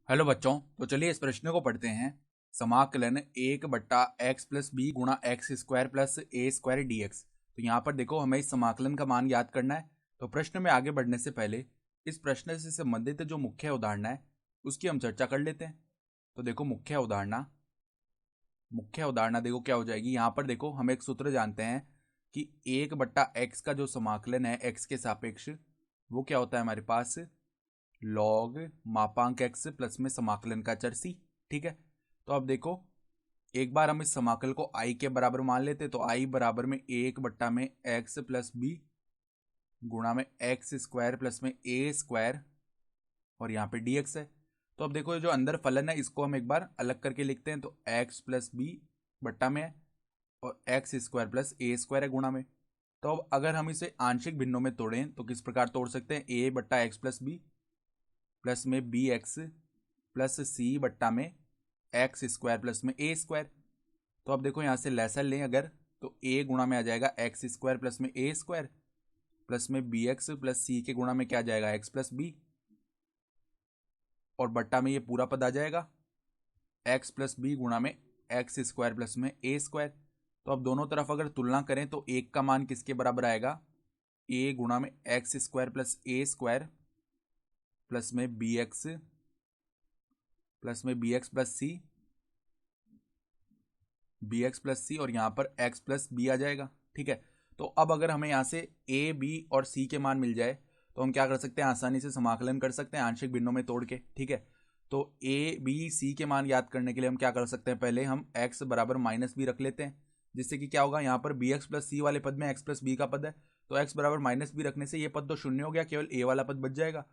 Hello बच्चों। तो चलिए इस प्रश्न को पढ़ते हैं। समाकलन 1/x+b गुणा एक्स स्क्वायर प्लस ए स्क्वायर डी एक्स। तो यहाँ पर देखो हमें इस समाकलन का मान याद करना है। तो प्रश्न में आगे बढ़ने से पहले इस प्रश्न से संबंधित जो मुख्य अवधारणा है उसकी हम चर्चा कर लेते हैं। तो देखो मुख्य अवधारणा देखो क्या हो जाएगी। यहाँ पर देखो हम एक सूत्र जानते हैं कि 1/x का जो समाकलन है एक्स के सापेक्ष वो क्या होता है हमारे पास लॉग मापांक एक्स प्लस में समाकलन का चर सी। ठीक है। तो अब देखो एक बार हम इस समाकल को आई के बराबर मान लेते तो आई बराबर में 1/x+b गुणा में एक्स स्क्वायर प्लस में ए स्क्वायर और यहाँ पे dx है। तो अब देखो जो अंदर फलन है इसको हम एक बार अलग करके लिखते हैं। तो x+b बट्टा में है और एक्स स्क्वायर प्लस ए स्क्वायर है गुणा में। तो अब अगर हम इसे आंशिक भिन्नों में तोड़ें तो किस प्रकार तोड़ सकते हैं, a/x+b प्लस में बी एक्स प्लस सी बट्टा में एक्स स्क्वायर प्लस में ए स्क्वायर। तो अब देखो यहाँ से लेसन लें अगर तो ए गुणा में आ जाएगा एक्स स्क्वायर प्लस में ए स्क्वायर प्लस में बी एक्स प्लस सी के गुणा में क्या आ जाएगा एक्स प्लस बी और बट्टा में ये पूरा पद आ जाएगा एक्स प्लस बी गुणा में एक्स स्क्वायर प्लस में ए स्क्वायर। तो अब दोनों तरफ अगर तुलना करें तो एक का मान किसके बराबर आएगा, ए गुणा में एक्स स्क्वायर प्लस ए स्क्वायर प्लस में बी एक्स प्लस सी और यहाँ पर x प्लस बी आ जाएगा। ठीक है। तो अब अगर हमें यहाँ से a b और c के मान मिल जाए तो हम क्या कर सकते हैं, आसानी से समाकलन कर सकते हैं आंशिक भिन्नों में तोड़ के। ठीक है। तो a b c के मान याद करने के लिए हम क्या कर सकते हैं, पहले हम x बराबर माइनस बी रख लेते हैं जिससे कि क्या होगा, यहाँ पर बी एक्स प्लस सी वाले पद में x प्लस बी का पद है तो x बराबर माइनस बी रखने से ये पद तो शून्य हो गया, केवल a वाला पद बच जाएगा।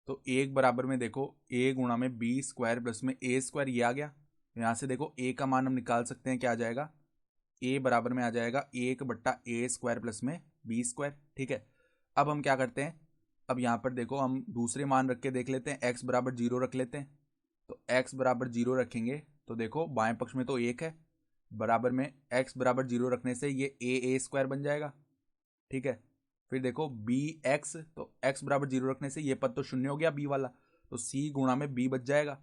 तो एक बराबर में देखो a गुणा में बी स्क्वायर प्लस में ए स्क्वायर ये आ गया। यहाँ से देखो a का मान हम निकाल सकते हैं, क्या आ जाएगा, a बराबर में आ जाएगा 1/a² प्लस में बी स्क्वायर। ठीक है। अब हम क्या करते हैं, अब यहाँ पर देखो हम दूसरे मान रख के देख लेते हैं, x बराबर 0 रख लेते हैं। तो x बराबर 0 रखेंगे तो देखो बाएं पक्ष में तो 1 है, बराबर में x बराबर 0 रखने से ये a² बन जाएगा। ठीक है। फिर देखो बी एक्स, तो x बराबर 0 रखने से ये पद तो शून्य हो गया b वाला, तो c गुणा में b बच जाएगा।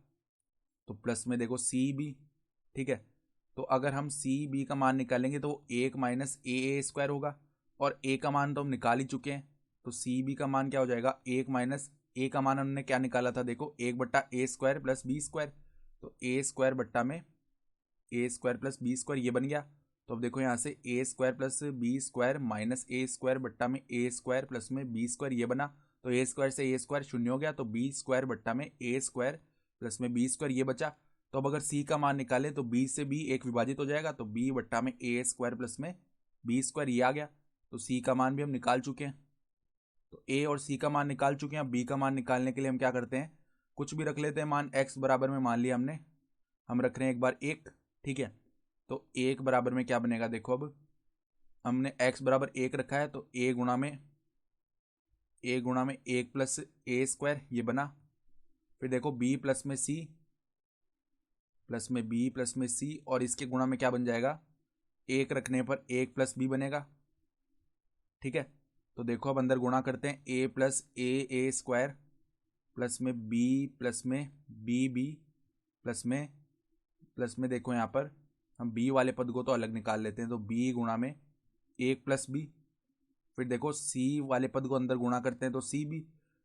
तो प्लस में देखो सी बी। ठीक है। तो अगर हम सी बी का मान निकालेंगे तो 1 - ए² होगा और a का मान तो हम निकाल ही चुके हैं। तो सी बी का मान क्या हो जाएगा, 1 - ए का मान हमने क्या निकाला था, देखो 1/a² प्लस बी स्क्वायर। तो ए स्क्वायर बट्टा में a² प्लस बी स्क्वायर ये बन गया। तो अब देखो यहाँ से a² plus B square minus a² बट्टा में a² प्लस में बी स्क्वायर ये बना। तो a² से a² शून्य हो गया, तो b² बट्टा में a² प्लस में बी स्क्वायर ये बचा। तो अब अगर c का मान निकालें तो b से b एक विभाजित हो जाएगा, तो b बट्टा में a² प्लस में बी स्क्वायर ये आ गया। तो c का मान भी हम निकाल चुके हैं। तो a और c का मान निकाल चुके हैं। अब b का मान निकालने के लिए हम क्या करते हैं, कुछ भी रख लेते हैं मान। x बराबर में मान लिया हमने, हम रख रहे हैं एक बार 1। ठीक है। तो 1 बराबर में क्या बनेगा, देखो अब हमने x बराबर 1 रखा है तो a गुणा में 1 प्लस a² ये बना। फिर देखो b प्लस में c और इसके गुणा में क्या बन जाएगा, 1 रखने पर 1 प्लस b बनेगा। ठीक है। तो देखो अब अंदर गुणा करते हैं, a प्लस a² प्लस में b प्लस में b प्लस में देखो यहाँ पर हम b वाले पद को तो अलग निकाल लेते हैं, तो b गुणा में 1 प्लस b। फिर देखो c वाले पद को अंदर गुणा करते हैं तो सी बी।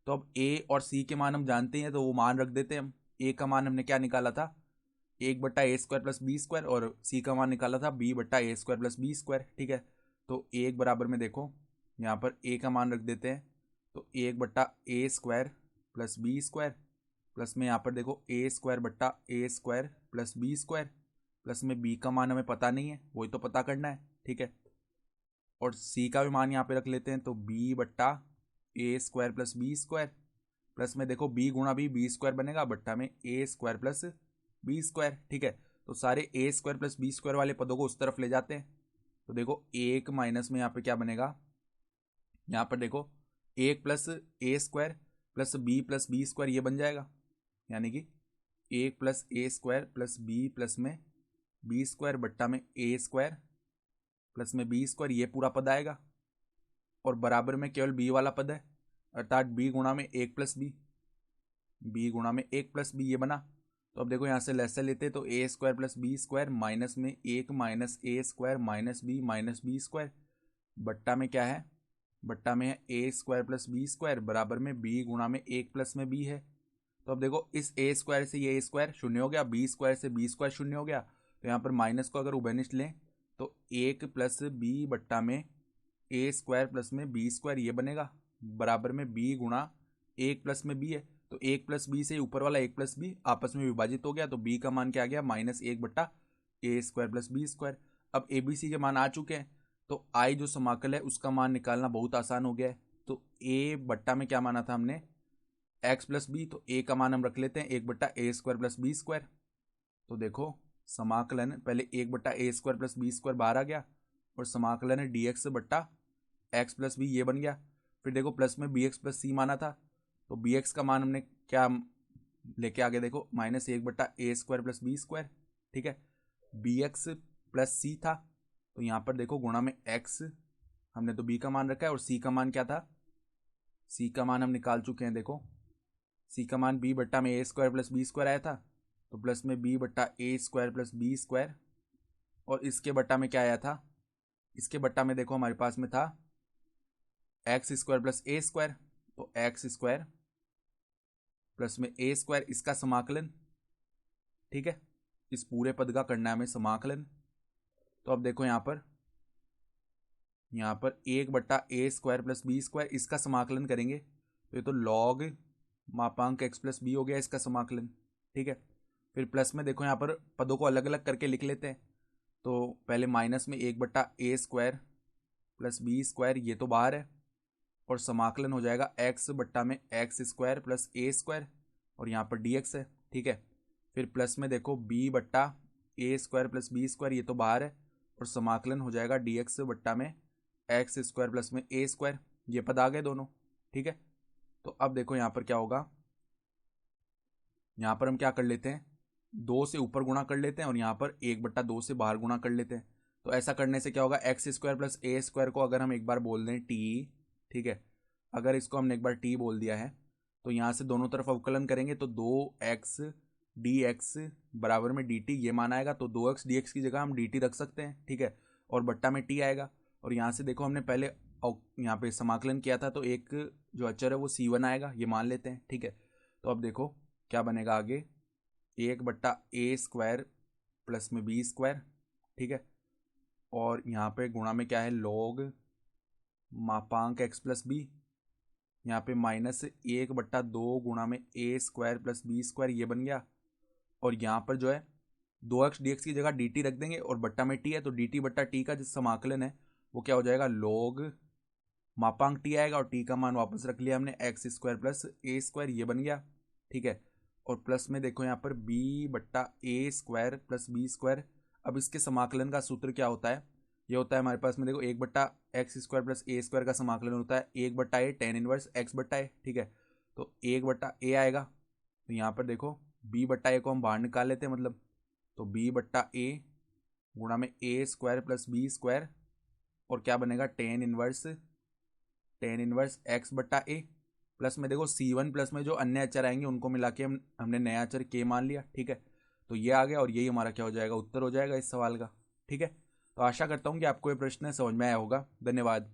तो अब a और c के मान हम जानते हैं तो वो मान रख देते हैं हम। a का मान हमने क्या निकाला था, 1/a² प्लस बी स्क्वायर और c का मान निकाला था b/a² प्लस बी स्क्वायर। ठीक है। तो 1 बराबर में देखो यहाँ पर a का मान रख देते हैं, तो 1/a² plus B square plus में यहाँ पर देखो a² plus B square plus में b का मान हमें पता नहीं है, वही तो पता करना है। ठीक है। और c का भी मान यहाँ पे रख लेते हैं, तो b/a² plus B square plus में देखो b गुणा बी स्क्वायर बनेगा बट्टा में a² प्लस बी स्क्वायर। ठीक है। तो सारे a² प्लस बी स्क्वायर वाले पदों को उस तरफ ले जाते हैं। तो देखो 1 माइनस में यहाँ पे क्या बनेगा, यहाँ पर देखो 1 plus a² plus B square ये बन जाएगा, यानी कि 1 plus a² plus B plus में बी स्क्वायर बट्टा में a² प्लस में बी स्क्वायर ये पूरा पद आएगा और बराबर में केवल b वाला पद है, अर्थात b गुणा में 1 प्लस बी। बी गुणा में 1 प्लस बी, ये बना। तो अब देखो यहाँ से लेस से लेते तो A square plus B square minus में 1 minus A square minus B square, बट्टा में क्या है, बट्टा में है A square plus B square बराबर में बी गुणा में 1 प्लस में बी है। तो अब देखो इस ए स्क्वायर से ये ए स्क्वायर शून्य हो गया, बी स्क्वायर से बी स्क्वायर शून्य हो गया, तो यहाँ पर माइनस को अगर उभयनिष्ठ लें तो 1 प्लस बी बट्टा में ए स्क्वायर प्लस में बी स्क्वायर ये बनेगा बराबर में बी गुणा 1 प्लस में बी है। तो 1 प्लस बी से ऊपर वाला 1 प्लस बी आपस में विभाजित हो गया, तो बी का मान क्या आ गया, -1 बट्टा ए स्क्वायर प्लस बी स्क्वायर। अब ए बी सी के मान आ चुके हैं, तो आई जो समाकल है उसका मान निकालना बहुत आसान हो गया है। तो ए बट्टा में क्या माना था हमने, एक्स प्लस बी, तो ए का मान हम रख लेते हैं 1 बट्टा ए स्क्वायर प्लस बी स्क्वायर। तो देखो समाकलन पहले 1 बट्टा ए स्क्वायर प्लस बी स्क्वायर बाहर आ गया, और समाकलन है डी एक्स बट्टा एक्स प्लस बी, ये बन गया। फिर देखो प्लस में बी एक्स प्लस सी माना था, तो बी एक्स का मान हमने क्या लेके आगे देखो -1 बट्टा ए स्क्वायर प्लस बी स्क्वायर, ठीक है। बी एक्स प्लस सी था, तो यहाँ पर देखो गुणा में एक्स, हमने तो बी का मान रखा है, और सी का मान क्या था, सी का मान हम निकाल चुके हैं। देखो सी का मान बी बट्टा में ए स्क्वायर प्लस बी स्क्वायर आया था, तो प्लस में बी बट्टा ए स्क्वायर प्लस बी स्क्वायर, और इसके बट्टा में क्या आया था, इसके बट्टा में देखो हमारे पास में था एक्स स्क्वायर प्लस ए स्क्वायर, तो एक्स स्क्वायर प्लस में ए स्क्वायर, इसका समाकलन, ठीक है। इस पूरे पद का करना है हमें समाकलन। तो अब देखो यहाँ पर 1 बट्टा ए स्क्वायर प्लस बी स्क्वायर, इसका समाकलन करेंगे तो ये तो लॉग मापांक एक्स प्लस बी हो गया इसका समाकलन, ठीक है। फिर प्लस में देखो यहाँ पर पदों को अलग अलग करके लिख लेते हैं। तो पहले माइनस में 1 बट्टा ए स्क्वायर प्लस बी स्क्वायर, ये तो बाहर है, और समाकलन हो जाएगा एक्स बट्टा में एक्स स्क्वायर प्लस ए स्क्वायर, और यहाँ पर डी एक्स है, ठीक है। फिर प्लस में देखो बी बट्टा ए स्क्वायर प्लस बी स्क्वायर, ये तो बाहर है, और समाकलन हो जाएगा डी एक्स बट्टा में एक्स स्क्वायर प्लस में ए स्क्वायर, ये पद आ गए दोनों, ठीक है। तो अब देखो यहाँ पर क्या होगा, यहाँ पर हम क्या कर लेते हैं, 2 से ऊपर गुणा कर लेते हैं, और यहाँ पर 1 बट्टा 2 से बाहर गुणा कर लेते हैं। तो ऐसा करने से क्या होगा, एक्स स्क्वायर प्लस ए स्क्वायर को अगर हम एक बार बोल दें टी, ठीक है, अगर इसको हमने एक बार टी बोल दिया है, तो यहाँ से दोनों तरफ अवकलन करेंगे तो 2x dx बराबर में dt, ये मान आएगा। तो 2x dx की जगह हम dt रख सकते हैं, ठीक है, और बट्टा में t आएगा। और यहाँ से देखो हमने पहले यहाँ पे समाकलन किया था, तो एक जो अचर है वो c1 आएगा, ये मान लेते हैं, ठीक है। तो अब देखो क्या बनेगा आगे, 1 बट्टा ए स्क्वायर प्लस में बी स्क्वायर, ठीक है, और यहाँ पे गुणा में क्या है, लॉग मापांक एक्स प्लस बी, यहाँ पे -1 बट्टा 2 गुणा में ए स्क्वायर प्लस बी स्क्वायर, ये बन गया। और यहाँ पर जो है 2x dx की जगह dt रख देंगे, और बट्टा में t है, तो dt बट्टा t का जो समाकलन है वो क्या हो जाएगा, लॉग मापांक t आएगा, और t का मान वापस रख लिया हमने एक्स स्क्वायर प्लस ए स्क्वायर, ये बन गया, ठीक है। और प्लस में देखो यहाँ पर b बट्टा ए स्क्वायर प्लस बी स्क्वायर। अब इसके समाकलन का सूत्र क्या होता है, ये होता है हमारे पास में देखो 1 बट्टा एक्स स्क्वायर प्लस ए स्क्वायर का समाकलन होता है 1 बट्टा ए tan इनवर्स एक्स बट्टा ए, ठीक है। तो 1 बट्टा ए आएगा, तो यहाँ पर देखो b बट्टा ए को हम बाहर निकाल लेते हैं, मतलब तो b बट्टा ए गुणा में ए स्क्वायर प्लस बी स्क्वायर, और क्या बनेगा tan इनवर्स एक्स बट्टा ए, प्लस में देखो c1 प्लस में जो अन्य अचर आएंगे उनको मिला के हमने नया अचर k मान लिया, ठीक है। तो ये आ गया, और यही हमारा क्या हो जाएगा, उत्तर हो जाएगा इस सवाल का, ठीक है। तो आशा करता हूँ कि आपको ये प्रश्न समझ में आया होगा। धन्यवाद।